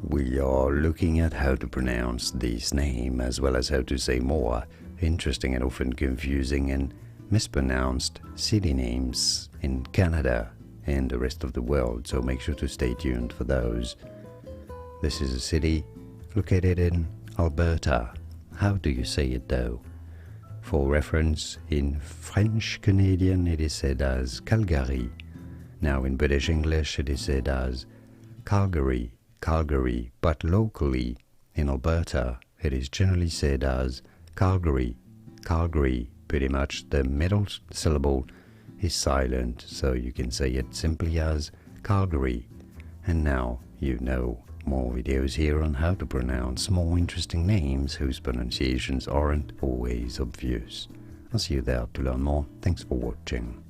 we are looking at how to pronounce this name as well as how to say more interesting and often confusing and mispronounced city names in Canada and the rest of the world, so make sure to stay tuned for those. This is a city located in Alberta. How do you say it though? For reference, in French Canadian it is said as Calgary. Now in British English it is said as Calgary, Calgary, but locally in Alberta it is generally said as Calgary, Calgary. Pretty much the middle syllable is silent, so you can say it simply as Calgary. And now you know more videos here on how to pronounce more interesting names whose pronunciations aren't always obvious. I'll see you there to learn more. Thanks for watching.